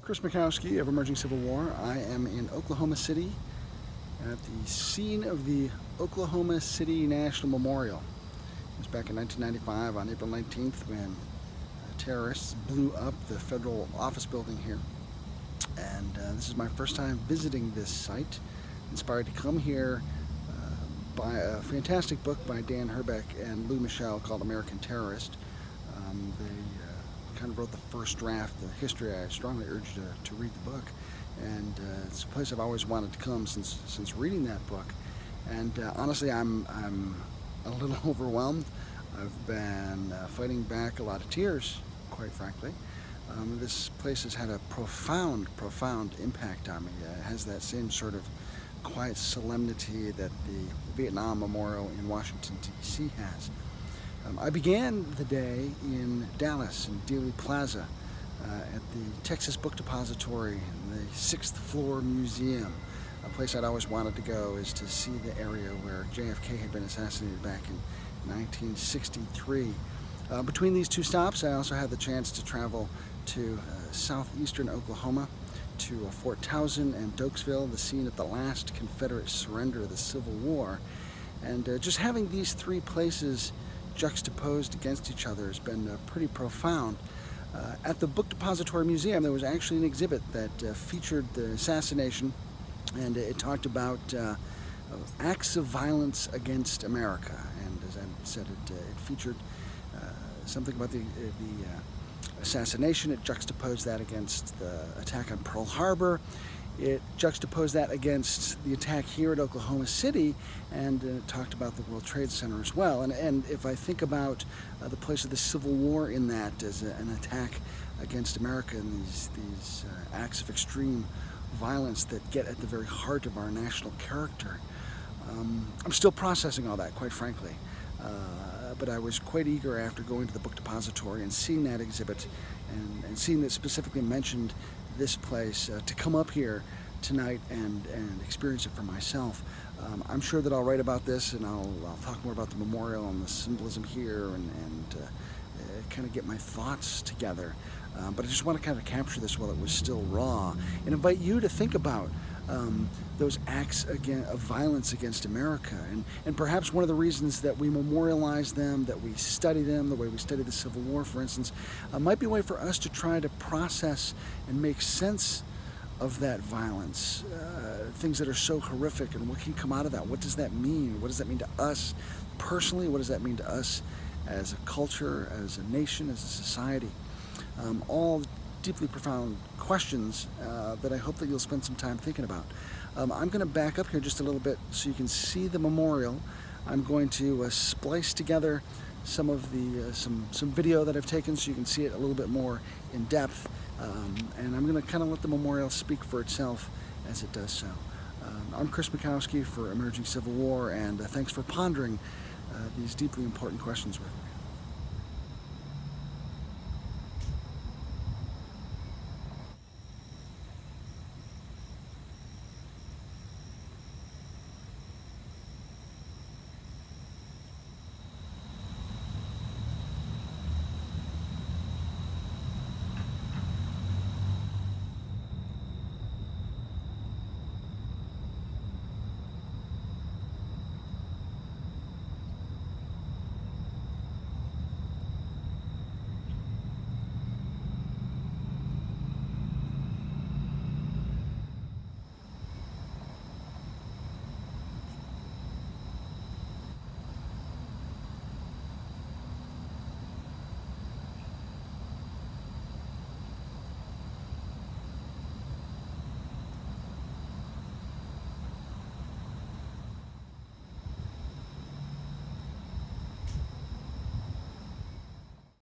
Chris Mackowski of Emerging Civil War. I am in Oklahoma City at the scene of the Oklahoma City National Memorial. It was back in 1995 on April 19th when terrorists blew up the federal office building here. And this is my first time visiting this site, inspired to come here by a fantastic book by Dan Herbeck and Lou Michel called American Terrorist. They kind of wrote the first draft, the history. I strongly urge you to read the book. And it's a place I've always wanted to come since reading that book. And honestly, I'm a little overwhelmed. I've been fighting back a lot of tears, quite frankly. This place has had a profound impact on me. It has that same sort of quiet solemnity that the Vietnam Memorial in Washington, D.C. has. I began the day in Dallas, in Dealey Plaza, at the Texas Book Depository, in the 6th floor museum. A place I'd always wanted to go is to see the area where JFK had been assassinated back in 1963. Between these two stops, I also had the chance to travel to southeastern Oklahoma, to Fort Towson and Dokesville, the scene of the last Confederate surrender of the Civil War. And just having these three places juxtaposed against each other has been pretty profound. At the Book Depository Museum, there was actually an exhibit that featured the assassination, and it talked about acts of violence against America. And as I said, it featured something about the assassination. It juxtaposed that against the attack on Pearl Harbor. It juxtaposed that against the attack here at Oklahoma City, and it talked about the World Trade Center as well. And if I think about the place of the Civil War in that as an attack against America and these acts of extreme violence that get at the very heart of our national character, I'm still processing all that, quite frankly. But I was quite eager after going to the Book Depository and seeing that exhibit and seeing that specifically mentioned this place to come up here tonight and experience it for myself. I'm sure that I'll write about this, and I'll talk more about the memorial and the symbolism here and kind of get my thoughts together. But I just want to kind of capture this while it was still raw and invite you to think about those acts of violence against America. And perhaps one of the reasons that we memorialize them, that we study them, the way we study the Civil War, for instance, might be a way for us to try to process and make sense of that violence, things that are so horrific, and what can come out of that. What does that mean? What does that mean to us personally? What does that mean to us as a culture, as a nation, as a society? All deeply profound questions that I hope that you'll spend some time thinking about. I'm going to back up here just a little bit so you can see the memorial. I'm going to splice together some of the some video that I've taken so you can see it a little bit more in depth, and I'm going to kind of let the memorial speak for itself as it does so. I'm Chris Mackowski for Emerging Civil War, and thanks for pondering these deeply important questions with me.